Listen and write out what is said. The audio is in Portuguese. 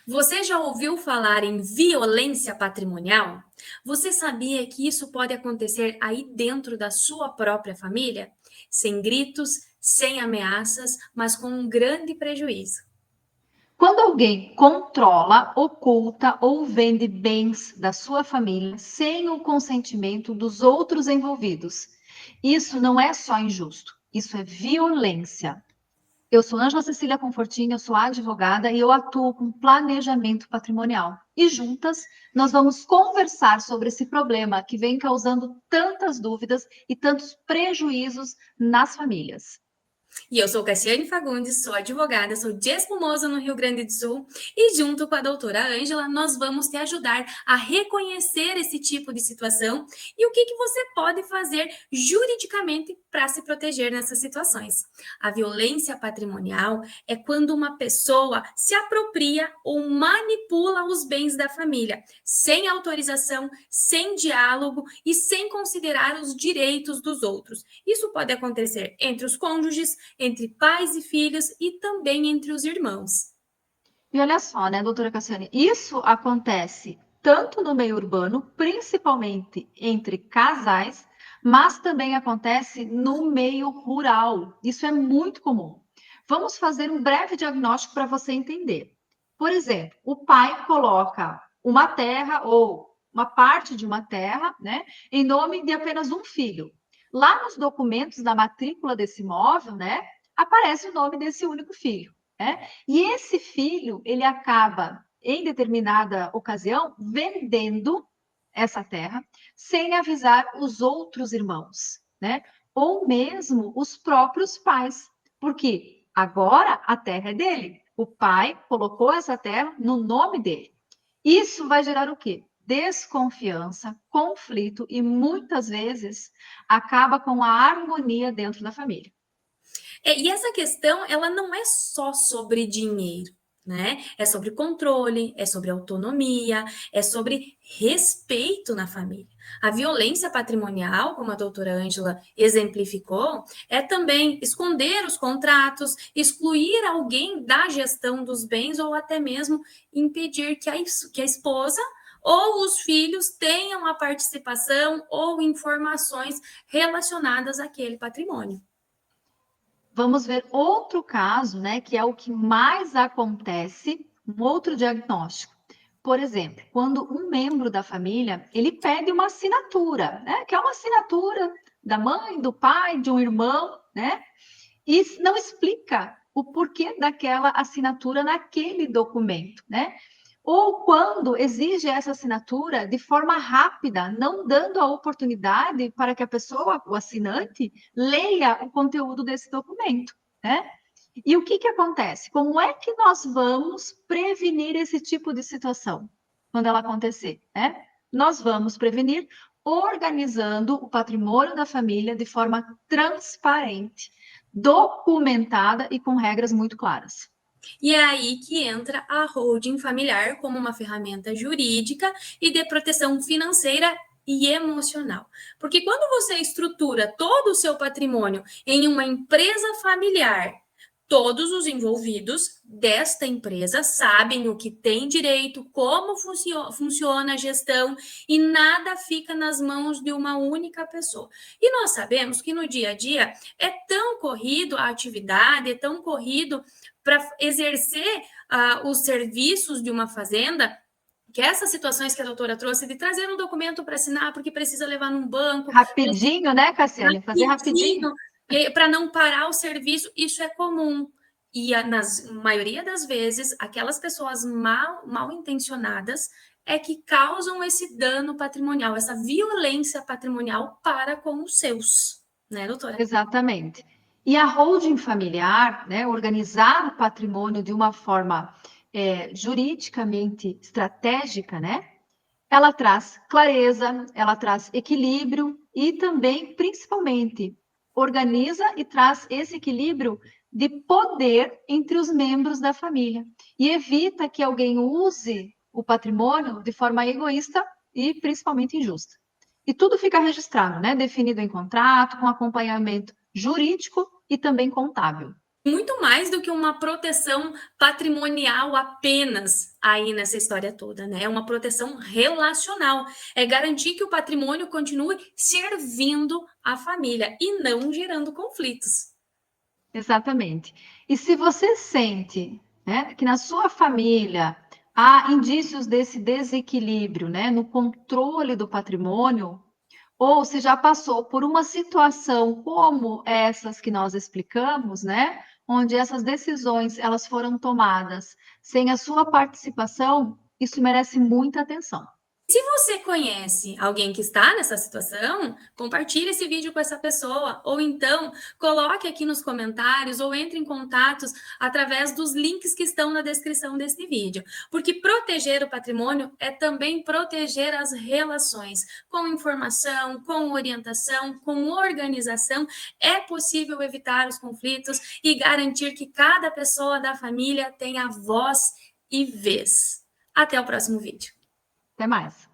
Você já ouviu falar em violência patrimonial? Você sabia que isso pode acontecer aí dentro da sua própria família? Sem gritos, sem ameaças, mas com um grande prejuízo. Quando alguém controla, oculta ou vende bens da sua família sem o consentimento dos outros envolvidos, isso não é só injusto, isso é violência. Eu sou Ângela Cecília Confortini, eu sou advogada e eu atuo com planejamento patrimonial. E juntas nós vamos conversar sobre esse problema que vem causando tantas dúvidas e tantos prejuízos nas famílias. E eu sou Cassiane Fagundes, sou advogada, sou de Espumoso, no Rio Grande do Sul, e junto com a doutora Ângela, nós vamos te ajudar a reconhecer esse tipo de situação e o que você pode fazer juridicamente para se proteger nessas situações. A violência patrimonial é quando uma pessoa se apropria ou manipula os bens da família, sem autorização, sem diálogo e sem considerar os direitos dos outros. Isso pode acontecer entre os cônjuges, entre pais e filhos e também entre os irmãos. E olha só, né, doutora Cassiane, isso acontece tanto no meio urbano, principalmente entre casais, mas também acontece no meio rural. Isso é muito comum. Vamos fazer um breve diagnóstico para você entender. Por exemplo, o pai coloca uma terra ou uma parte de uma terra, né, em nome de apenas um filho. Lá nos documentos da matrícula desse imóvel, né, aparece o nome desse único filho. Né? E esse filho, ele acaba, em determinada ocasião, vendendo essa terra sem avisar os outros irmãos, né? Ou mesmo os próprios pais, porque agora a terra é dele. O pai colocou essa terra no nome dele. Isso vai gerar o quê? Desconfiança, conflito e muitas vezes acaba com a harmonia dentro da família. E essa questão, ela não é só sobre dinheiro, né? É sobre controle, é sobre autonomia, é sobre respeito na família. A violência patrimonial, como a doutora Ângela exemplificou, é também esconder os contratos, excluir alguém da gestão dos bens ou até mesmo impedir que a esposa ou os filhos tenham a participação ou informações relacionadas àquele patrimônio. Vamos ver outro caso, né, que é o que mais acontece, um outro diagnóstico. Por exemplo, quando um membro da família, ele pede uma assinatura, né, que é uma assinatura da mãe, do pai, de um irmão, né, e não explica o porquê daquela assinatura naquele documento, né? Ou quando exige essa assinatura de forma rápida, não dando a oportunidade para que a pessoa, o assinante, leia o conteúdo desse documento, né? E o que que acontece? Como é que nós vamos prevenir esse tipo de situação quando ela acontecer, né? Nós vamos prevenir organizando o patrimônio da família de forma transparente, documentada e com regras muito claras. E é aí que entra a holding familiar como uma ferramenta jurídica e de proteção financeira e emocional. Porque quando você estrutura todo o seu patrimônio em uma empresa familiar, todos os envolvidos desta empresa sabem o que tem direito, como funciona a gestão e nada fica nas mãos de uma única pessoa. E nós sabemos que no dia a dia é tão corrido a atividade, é tão corrido para exercer os serviços de uma fazenda, que essas situações que a doutora trouxe, de trazer um documento para assinar, porque precisa levar num banco, Rapidinho, né, Cassiane? Fazer rapidinho. rapidinho, para não parar o serviço, isso é comum. E na maioria das vezes, aquelas pessoas mal intencionadas é que causam esse dano patrimonial, essa violência patrimonial para com os seus, né, doutora? Exatamente. E a holding familiar, né, organizar o patrimônio de uma forma juridicamente estratégica, né, ela traz clareza, ela traz equilíbrio e também, principalmente, organiza e traz esse equilíbrio de poder entre os membros da família e evita que alguém use o patrimônio de forma egoísta e principalmente injusta. E tudo fica registrado, né? Definido em contrato, com acompanhamento jurídico e também contábil. muito mais do que uma proteção patrimonial apenas aí nessa história toda, né? É uma proteção relacional. É garantir que o patrimônio continue servindo a família e não gerando conflitos. Exatamente. E se você sente, né, que na sua família há indícios desse desequilíbrio, né, no controle do patrimônio, ou se já passou por uma situação como essas que nós explicamos, né, onde essas decisões elas foram tomadas sem a sua participação, isso merece muita atenção. Se você conhece alguém que está nessa situação, compartilhe esse vídeo com essa pessoa, ou então coloque aqui nos comentários ou entre em contatos através dos links que estão na descrição desse vídeo, porque proteger o patrimônio é também proteger as relações, com informação, com orientação, com organização, é possível evitar os conflitos e garantir que cada pessoa da família tenha voz e vez. Até o próximo vídeo. Até mais.